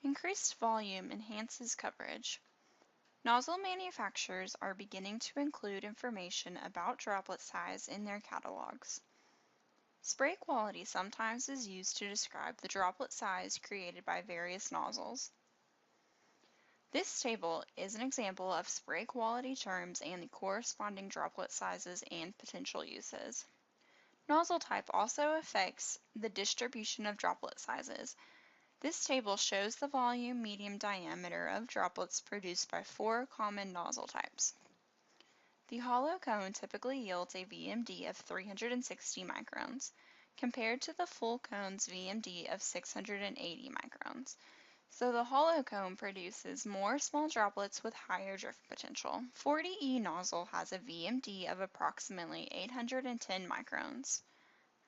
Increased volume enhances coverage. Nozzle manufacturers are beginning to include information about droplet size in their catalogs. Spray quality sometimes is used to describe the droplet size created by various nozzles. This table is an example of spray quality terms and the corresponding droplet sizes and potential uses. Nozzle type also affects the distribution of droplet sizes. This table shows the volume medium diameter of droplets produced by 4 common nozzle types. The hollow cone typically yields a VMD of 360 microns, compared to the full cone's VMD of 680 microns. So the hollow cone produces more small droplets with higher drift potential. 40E nozzle has a VMD of approximately 810 microns.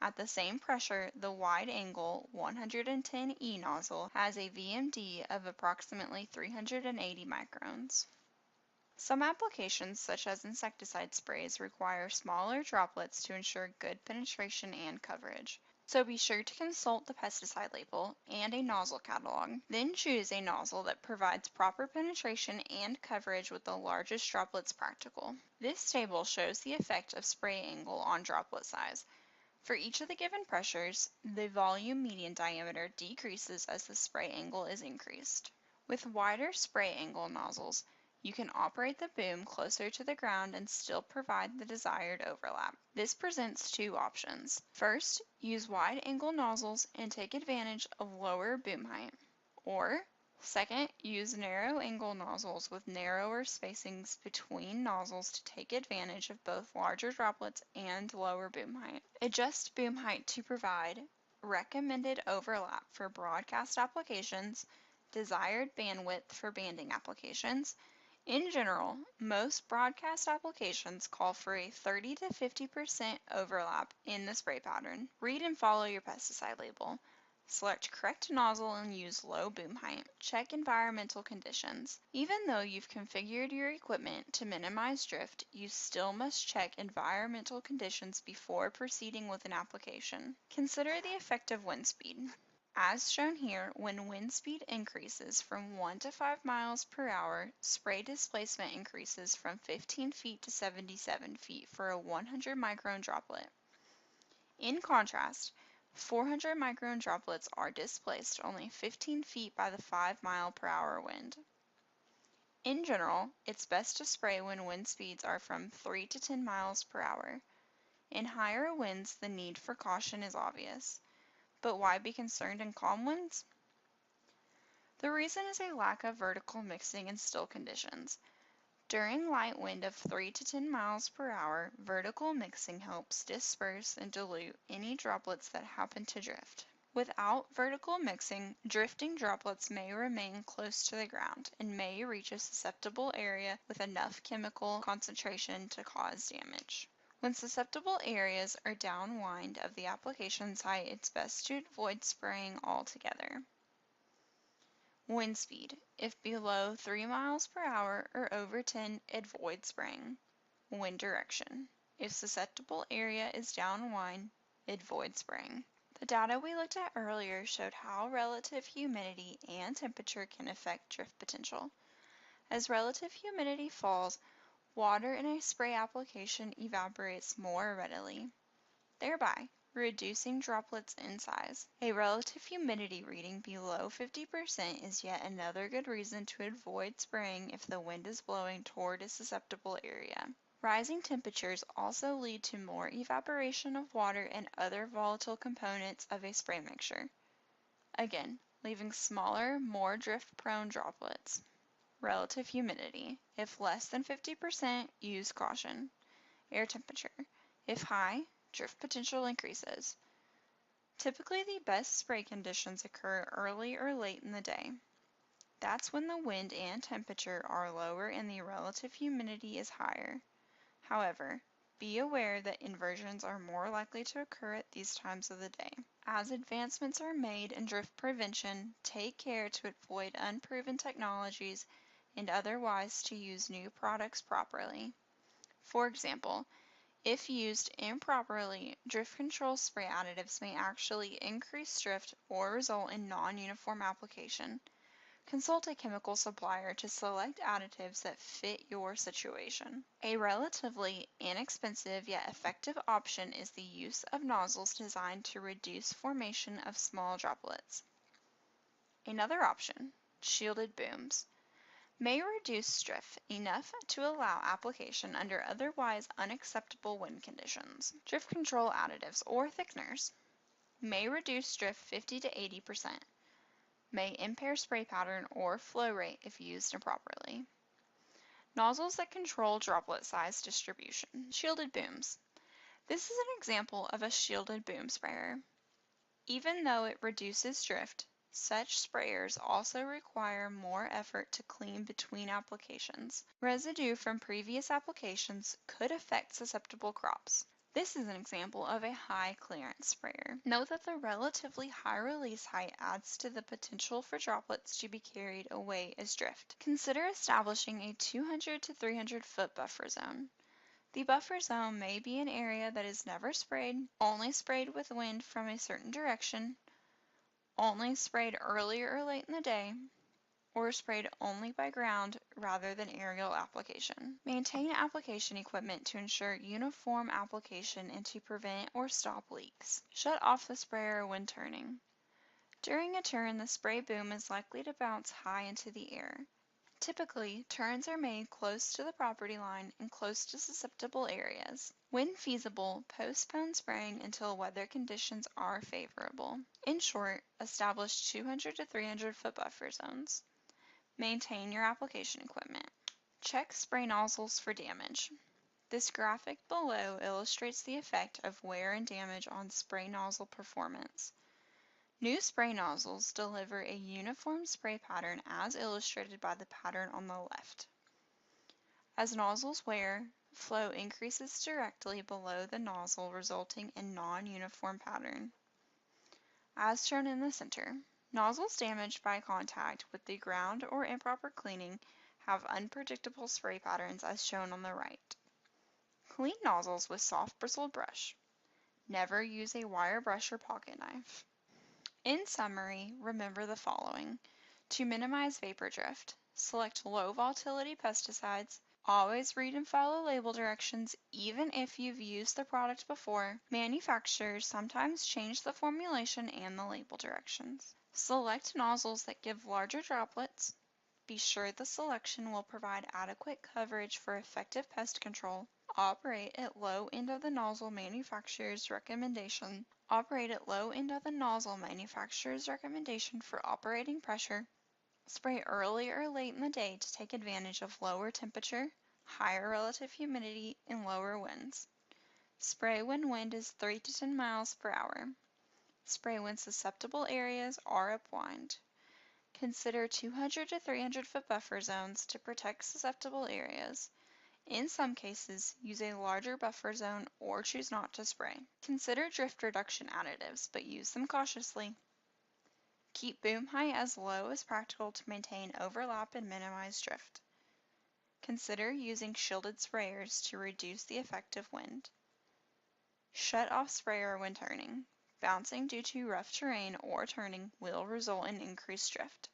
At the same pressure, the wide-angle 110E nozzle has a VMD of approximately 380 microns. Some applications, such as insecticide sprays, require smaller droplets to ensure good penetration and coverage. So be sure to consult the pesticide label and a nozzle catalog. Then choose a nozzle that provides proper penetration and coverage with the largest droplets practical. This table shows the effect of spray angle on droplet size. For each of the given pressures, the volume median diameter decreases as the spray angle is increased. With wider spray angle nozzles, you can operate the boom closer to the ground and still provide the desired overlap. This presents two options. First, use wide angle nozzles and take advantage of lower boom height. Or, second, use narrow angle nozzles with narrower spacings between nozzles to take advantage of both larger droplets and lower boom height. Adjust boom height to provide recommended overlap for broadcast applications, desired bandwidth for banding applications. In general, most broadcast applications call for a 30 to 50% overlap in the spray pattern. Read and follow your pesticide label. Select correct nozzle and use low boom height. Check environmental conditions. Even though you've configured your equipment to minimize drift, you still must check environmental conditions before proceeding with an application. Consider the effect of wind speed. As shown here, when wind speed increases from 1 to 5 miles per hour, spray displacement increases from 15 feet to 77 feet for a 100 micron droplet. In contrast, 400 micron droplets are displaced only 15 feet by the 5 mile per hour wind. In general, it's best to spray when wind speeds are from 3 to 10 miles per hour. In higher winds, the need for caution is obvious. But why be concerned in calm winds? The reason is a lack of vertical mixing in still conditions. During light wind of 3 to 10 miles per hour, vertical mixing helps disperse and dilute any droplets that happen to drift. Without vertical mixing, drifting droplets may remain close to the ground and may reach a susceptible area with enough chemical concentration to cause damage. When susceptible areas are downwind of the application site, it's best to avoid spraying altogether. Wind speed. If below 3 miles per hour or over 10, avoid spraying. Wind direction. If susceptible area is downwind, avoid spraying. The data we looked at earlier showed how relative humidity and temperature can affect drift potential. As relative humidity falls, water in a spray application evaporates more readily, thereby reducing droplets in size. A relative humidity reading below 50% is yet another good reason to avoid spraying if the wind is blowing toward a susceptible area. Rising temperatures also lead to more evaporation of water and other volatile components of a spray mixture, again, leaving smaller, more drift-prone droplets. Relative humidity. If less than 50%, use caution. Air temperature. If high, drift potential increases. Typically, the best spray conditions occur early or late in the day. That's when the wind and temperature are lower and the relative humidity is higher. However, be aware that inversions are more likely to occur at these times of the day. As advancements are made in drift prevention, take care to avoid unproven technologies and otherwise to use new products properly. For example, if used improperly, drift control spray additives may actually increase drift or result in non-uniform application. Consult a chemical supplier to select additives that fit your situation. A relatively inexpensive yet effective option is the use of nozzles designed to reduce formation of small droplets. Another option, shielded booms, may reduce drift enough to allow application under otherwise unacceptable wind conditions. Drift control additives or thickeners may reduce drift 50 to 80%, may impair spray pattern or flow rate if used improperly. Nozzles that control droplet size distribution. Shielded booms. This is an example of a shielded boom sprayer. Even though it reduces drift, such sprayers also require more effort to clean between applications. Residue from previous applications could affect susceptible crops. This is an example of a high clearance sprayer. Note that the relatively high release height adds to the potential for droplets to be carried away as drift. Consider establishing a 200 to 300 foot buffer zone. The buffer zone may be an area that is never sprayed, only sprayed with wind from a certain direction, only sprayed early or late in the day, or sprayed only by ground rather than aerial application. Maintain application equipment to ensure uniform application and to prevent or stop leaks. Shut off the sprayer when turning. During a turn, the spray boom is likely to bounce high into the air. Typically, turns are made close to the property line and close to susceptible areas. When feasible, postpone spraying until weather conditions are favorable. In short, establish 200 to 300 foot buffer zones. Maintain your application equipment. Check spray nozzles for damage. This graphic below illustrates the effect of wear and damage on spray nozzle performance. New spray nozzles deliver a uniform spray pattern as illustrated by the pattern on the left. As nozzles wear, flow increases directly below the nozzle, resulting in non-uniform pattern. As shown in the center, nozzles damaged by contact with the ground or improper cleaning have unpredictable spray patterns as shown on the right. Clean nozzles with soft bristled brush. Never use a wire brush or pocket knife. In summary, remember the following. To minimize vapor drift, select low volatility pesticides. Always read and follow label directions even if you've used the product before. Manufacturers sometimes change the formulation and the label directions. Select nozzles that give larger droplets. Be sure the selection will provide adequate coverage for effective pest control. Operate at low end of the nozzle manufacturer's recommendation. Operate at low end of the nozzle manufacturer's recommendation for operating pressure. Spray early or late in the day to take advantage of lower temperature, higher relative humidity, and lower winds. Spray when wind is 3 to 10 miles per hour. Spray when susceptible areas are upwind. Consider 200 to 300 foot buffer zones to protect susceptible areas. In some cases, use a larger buffer zone or choose not to spray. Consider drift reduction additives, but use them cautiously. Keep boom height as low as practical to maintain overlap and minimize drift. Consider using shielded sprayers to reduce the effect of wind. Shut off sprayer when turning. Bouncing due to rough terrain or turning will result in increased drift.